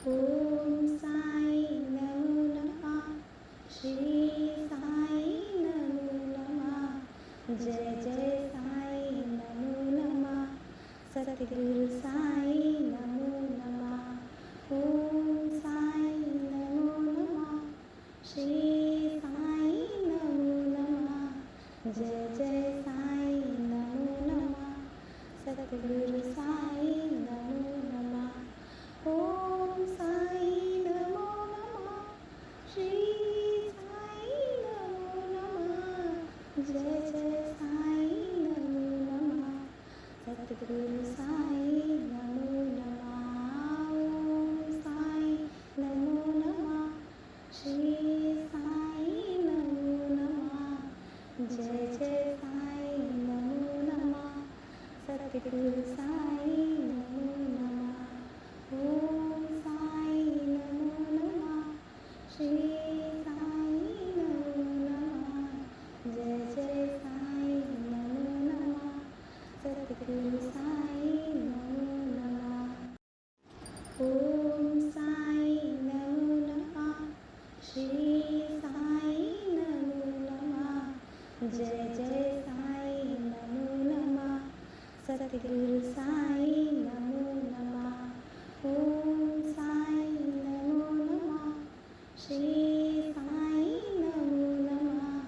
ओम साई नमो नमः। श्री साई नमो नमः। जय जय साई नमो नमः। सतगुरु साई नमो नमः। ओम साई नमो नमः। श्री साई नमो नमः। जय जय साई नमो नमः। सतगुरु साई नमो नमः। ओम साई नमो नमः। श्री साई नमो नमः। जय जय साई नमो नमः। सतगुरु साई नमो नमः। ओम साई नमो नमः। श्री साई नमो नमः। जय जय साई नमो नमः। सतगुरु साई नमो नमः। ओम साई नमो नमः। श्री साई नमो नमः। जय जय साई नमो नमः। सतगुरु साई नमो नमः। ओम साई नमो नमः। श्री साई नमो नमः। जय जय साई नमो नमः। सतगुरु साई नमो नमः। ओम साई नमो नमः। श्री साई नमो नमः।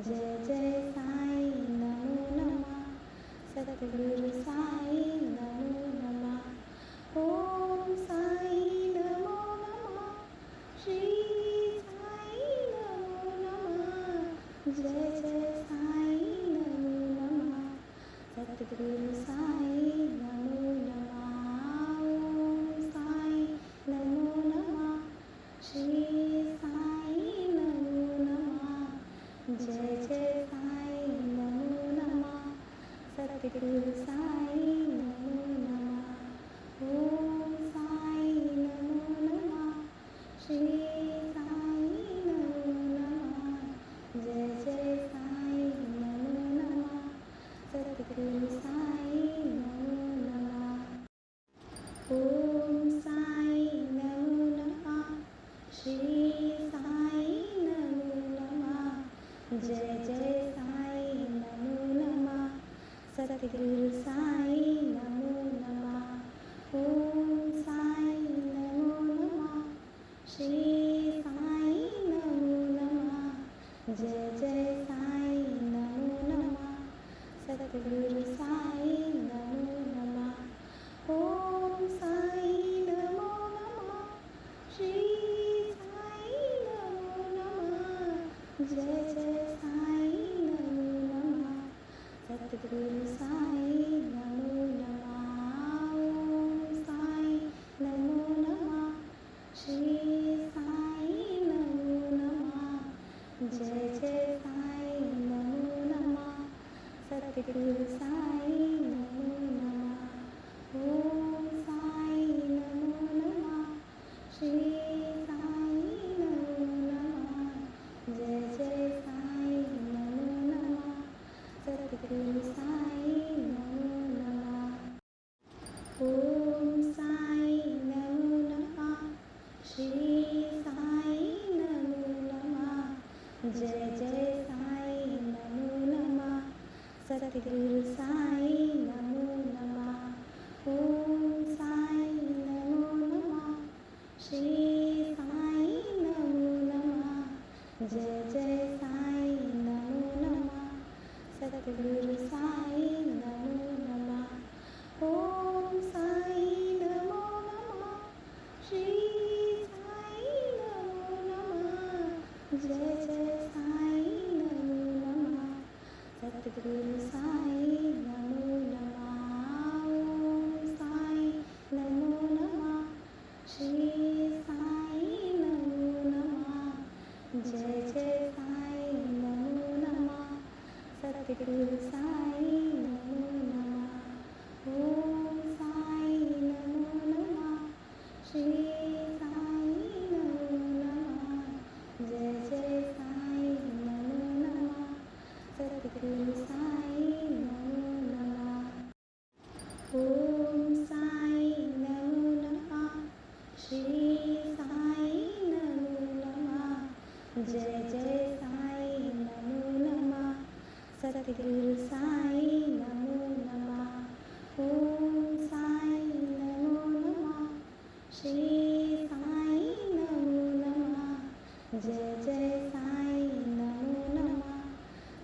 जय जय साई नमो नमः। सतगुरु साई नमो नमः। ओम साई नमो नमः। श्री साई नमो नमः। जय जय साई नमो नमः। सतगुरु साई नमो नमः। ओम साई नमो नमः। श्री साई नमो नमः। जय जय साई नमो नमः। सतगुरु साई नमो नमः। ओम साई नमो नमः। श्री साई नमो नमः। जय जय साई नमो नमः। सतगुरु साई नमो नमः। ओम साई नमो नमः। श्री साई नमो नमः। जय जय साई नमो नमः। सतगुरु साई नमो नमः। ओम साई नमो नमः। श्री साई नमो नमः। जय जय साई नमो नमः। सतगुरु साई नमो नमः। ओम साई नमो नमः। श्री साई नमो नमः। जय जय साई नमो नमः। सतगुरु साई नमो नमः। ओम साई नमो नमः। श्री साई नमो नमः। जय जय साई नमो नमः। सतगुरु साई नमो नमः। ओम साई नमो नमः। श्री साई नमो नमः। जय जय साई नमो नमः। सतगुरु साई नमो नमः। ओम साई नमो नमः। श्री साई नमो नमः। जय जय साई नमो नमः। सतगुरु साई नमो नमः। ओम साई नमो नमः। श्री साई नमो नमः। जय जय साई नमो नमः। सतगुरु साई नमो नमः। ओम साई नमो नमः। श्री साई नमो नमः। जय जय साई नमो नमः। सतगुरु साई नमो नमः। ओम साई नमो नमः। श्री साई नमो नमः। जय जय साई नमो नमः। सतगुरु साई नमो नमः। ओम साई नमो नमः। श्री साई नमो नमः। जय जय साई नमो नमः। सतगुरु साई नमो नमः। ओम साई नमो नमः। श्री श्री साई नमो नमः। जय जय साई नमो नमः।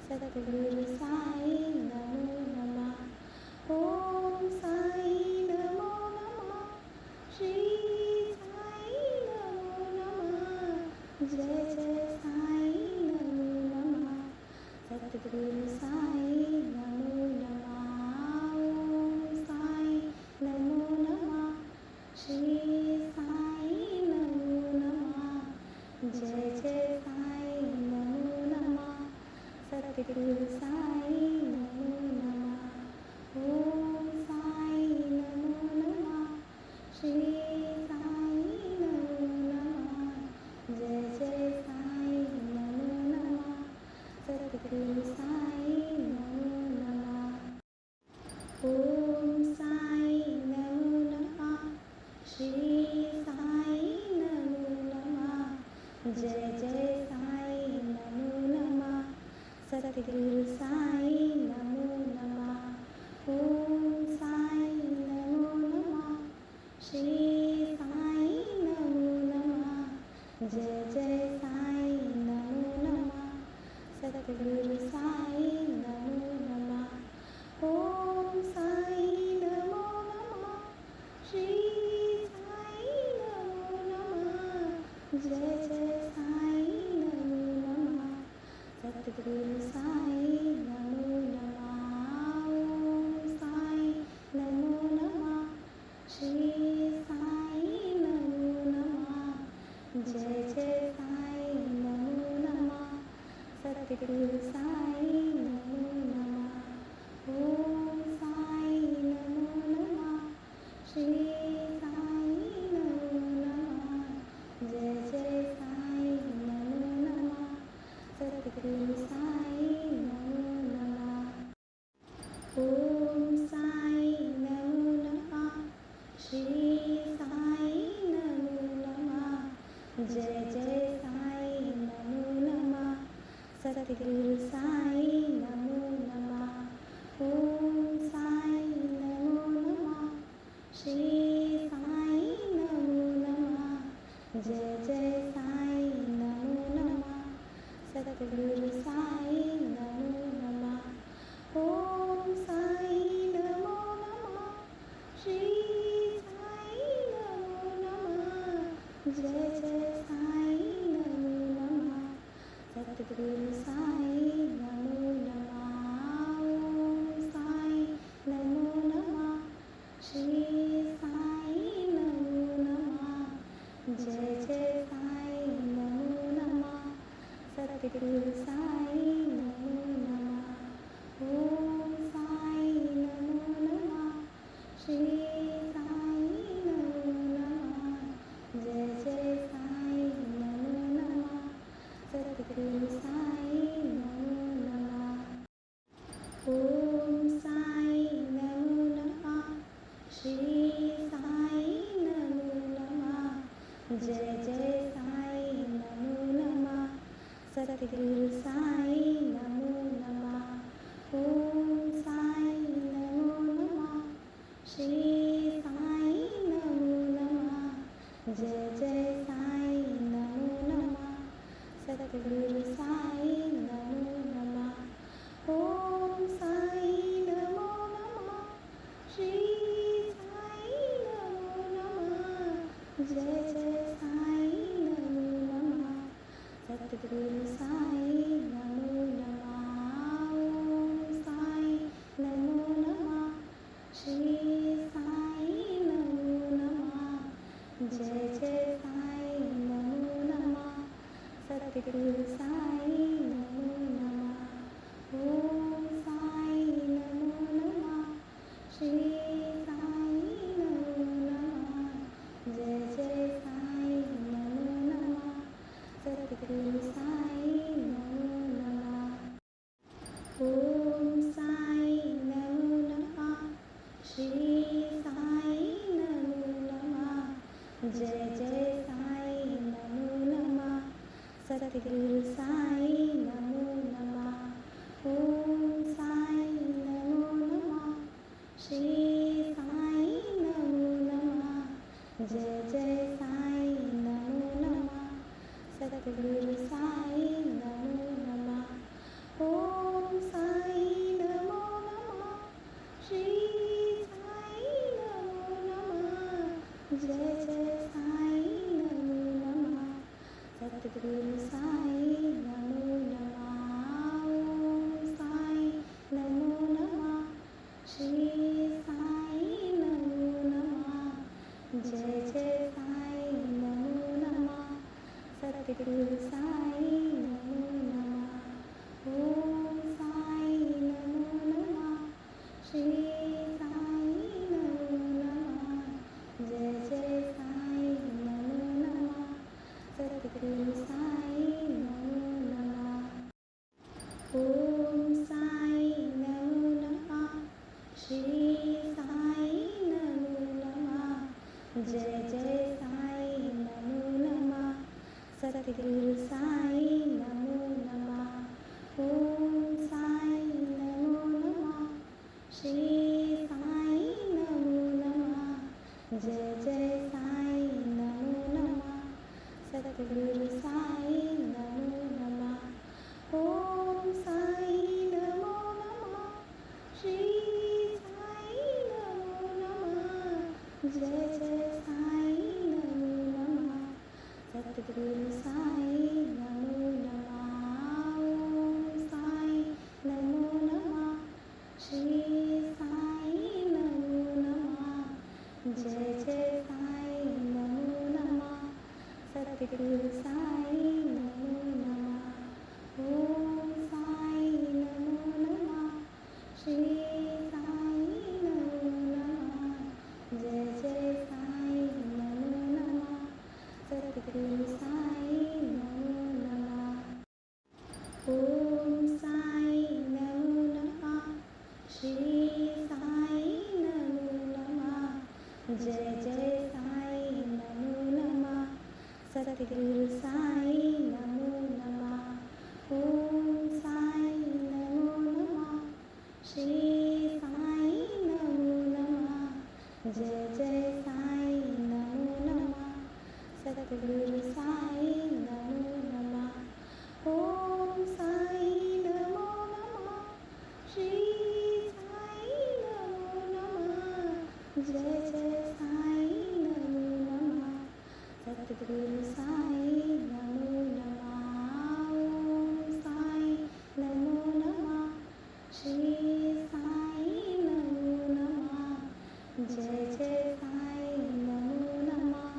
सद्गुरु साई नमो नमः। ओम साई नमो नमः। श्री साई नमो नमः। जय जय साई नमो नमः। सद्गुरु साई नमो नमः। ओम साई नमो नमः। श्री साई नमो नमः। जय जय साई नमो नमः। सद्गुरु साई नमो नमः। ओम साई नमो नमः। श्री साई नमो नमः। जय जय साई नमो नमः। सद्गुरु साई नमो नमः। ओम साई नमो नमः। श्री साई नमो नमः। जय जय साई नमो नमः। सद्गुरु साई नमो नमः। ओम साई नमो नमः। श्री साई नमो नमः। जय जय साई नमो नमः। सद्गुरु साई नमो नमः। ओम साई नमो नमः। श्री साई नमो नमः। जय जय साई नमो नमः। सद्गुरु साई नमो नमः। ओम साई नमो नमः। श्री साई नमो नमः। जय जय साई नमो नमः। सद्गुरु साई नमो नमः। ओम साई नमो नमः। श्री साई नमो नमः। जय जय साई नमो नमः। सद्गुरु साई नमो नमः। ओम साई नमो नमः। श्री साई नमो नमः। जय जय साई नमो नमः। सद्गुरु साई नमो नमः। ओम साई नमो नमः। श्री साई नमो नमः। जय जय साई नमो नमः। सद्गुरु साई नमो नमः। ओम साई नमो नमः। श्री साई नमो नमः। जय जय साई नमो नमः। सद्गुरु साई नमो नमः। ओम साई नमो नमः। श्री साई नमो नमः। जय जय साई नमो नमः। सद्गुरु साई नमो नमः। ओम साई नमो नमः। श्री साई नमो नमः। जय जय साई नमो नमः। सद्गुरु साई नमो नमः। ओम साई नमो नमः। श्री साई नमो नमः। जय जय साई नमो नमः। सद्गुरु साई नमो नमः। ओम साई नमो नमः। श्री साई नमो नमः। जय जय साई नमो नमः। सद्गुरु साई नमो नमः। ओम साई नमो नमः। श्री साई नमो नमः। जय जय साई नमो नमः। सद्गुरु साई नमो नमः। ओम साई नमो नमः। श्री साई नमो नमः। जय जय साई नमो नमः। सद्गुरु साई नमो नमः। ओम साई नमो नमः। श्री साई नमो नमः। जय जय साई नमो नमः। सद्गुरु साई नमो नमः। ओम साई नमो नमः। श्री साई नमो नमः। जय जय साई नमो नमः। सद्गुरु साई नमो नमः। ओम साई नमो नमः। श्री साई नमो नमः। जय जय साई नमो नमः सतगुरु साई नमो नमः ओम साई नमो नमः श्री साई नमो नमः जय जय साई नमो नमः सतगुरु साई नमो नमः ओम साई नमो नमः श्री साई नमो नमः जय जय साई नमो नमः सतगुरु साई नमो नमः ओम साई नमो नमः श्री साई नमो नमः जय जय साई नमो नमः सतगुरु साई नमो नमः ओम साई नमो नमः श्री साई नमो नमः जय जय साई नमो नमः सतगुरु साई नमो नमः ओम साई नमो नमः श्री साई नमो नमः जय जय साई नमो नमः सतगुरु साई नमो नमः ओम साई नमो नमः श्री साई नमो नमः जय जय साई नमो नमः सतगुरु साई नमो नमः ओम साई नमो नमः श्री साई नमो नमः जय जय साई नमो नमः सतगुरु साई नमो नमः ओम साई नमो नमः श्री साई नमो नमः जय जय साई नमो नमः सतगुरु साई नमो नमः ओम साई नमो नमः श्री साई नमो नमः जय जय साई नमो नमः सतगुरु साई नमो नमः ओम साई नमो नमः श्री साई नमो नमः जय जय साई नमो नमः सतगुरु साई नमो नमः ओम साई नमो नमः श्री साई नमो नमः जय जय साई नमो नमः सतगुरु साई नमो नमः ओम साई नमो नमः श्री साई नमो नमः जय जय साई नमो नमः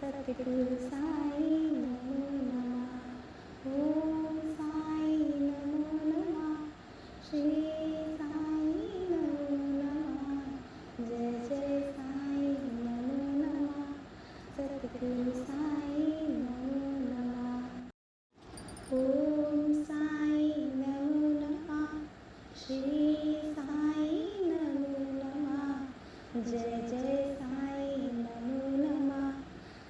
सतगुरु साई नमो नमः ओम साई नमो नमः श्री साई नमो नमः जय जय साई नमो नमः सतगुरु साई नमो नमः ओम साई नमो नमः श्री साई नमो नमः जय जय साई नमो नमः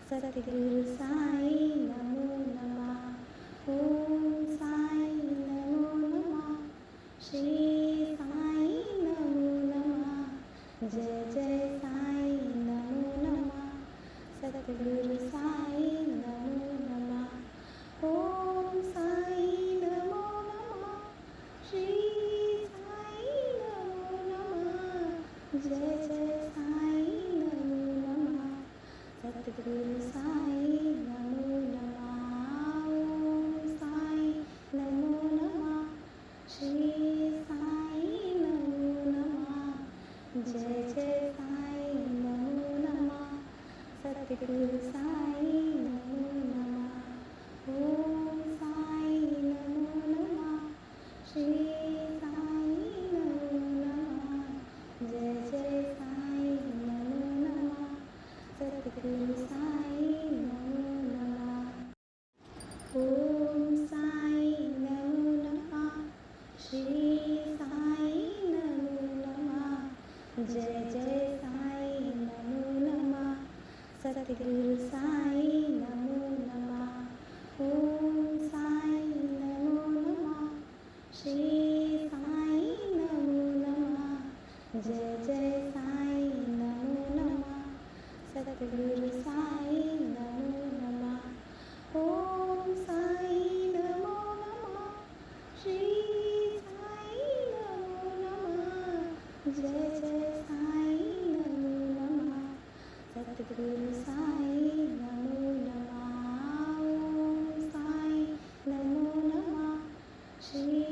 सतगुरु साई नमो नमः ओम साई नमो नमः श्री साई नमो नमः जय जय साई नमो नमः सतगुरु साई नमो नमः ओम साई नमो नमः श्री साई नमो नमः जय जय साई नमो नमः सतगुरु साई नमो नमः ओम साई नमो नमः श्री साई नमो नमः जय जय साई नमो नमः सतगुरु साई नमो नमः ओम साई नमो नमः श्री साई नमो नमः जय जय साई नमो नमः सतगुरु साई नमो नमः ओम साई नमो नमः श्री साई नमो नमः जय जय साई नमो नमः सतगुरु साई नमो नमः ओम साई नमो नमः श्री साई नमो नमः जय जय साई नमो नमः सतगुरु सद्गुरु साई नमो नमः. ओम साई नमो नमः. श्री साई नमो नमः. जय जय साई नमो नमः. सद्गुरु साई नमो नमः. ओम साई नमो नमः. श्री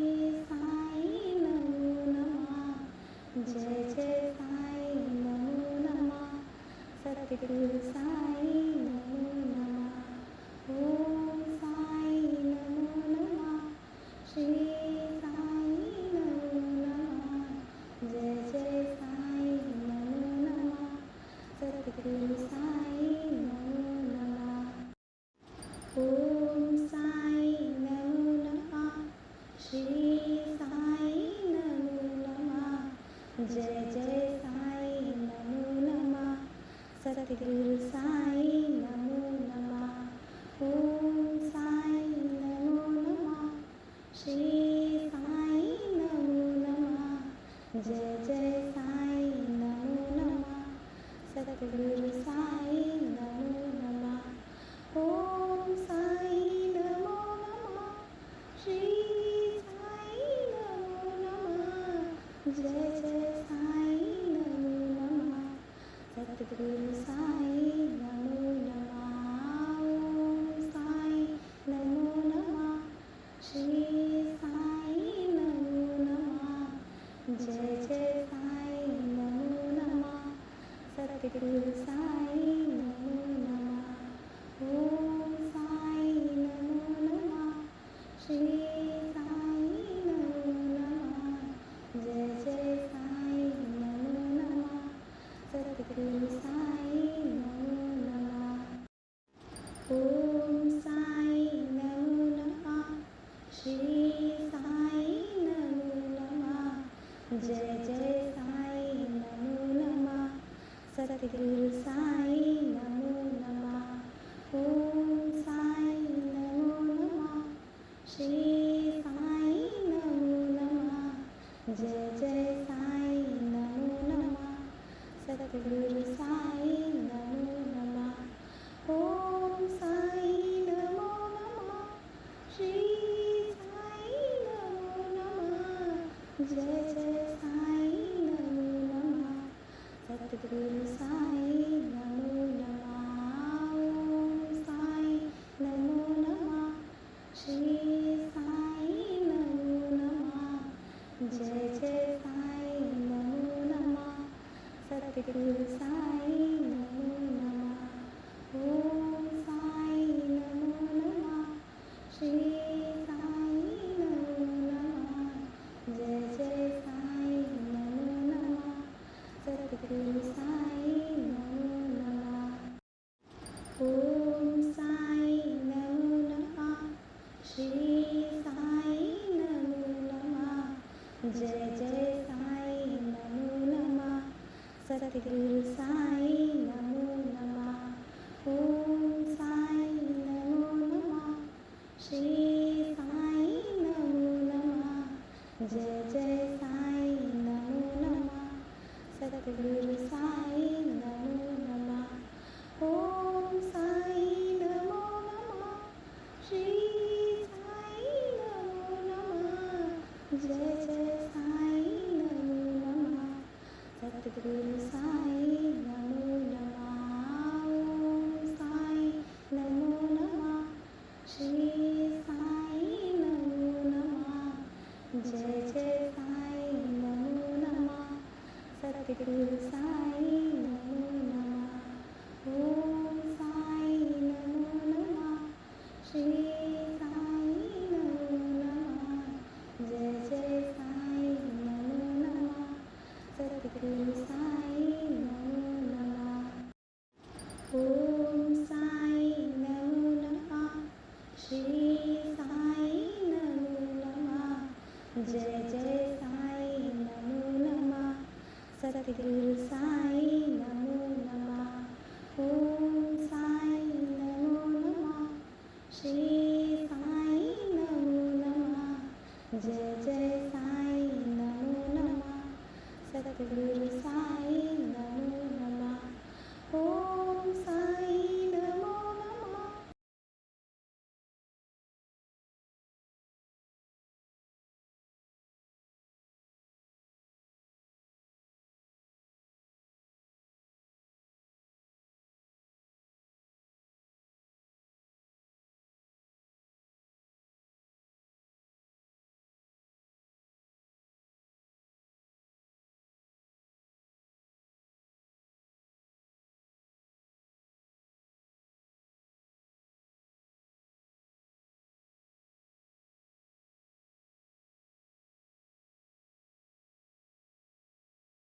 साई नमो नमः. जय जय साई नमो नमः. सद्गुरु साई नमो नमः. ओम साई नमो नमः. श्री साई नमो नमः. जय जय साई नमो नमः. सद्गुरु साई नमो नमः. ओम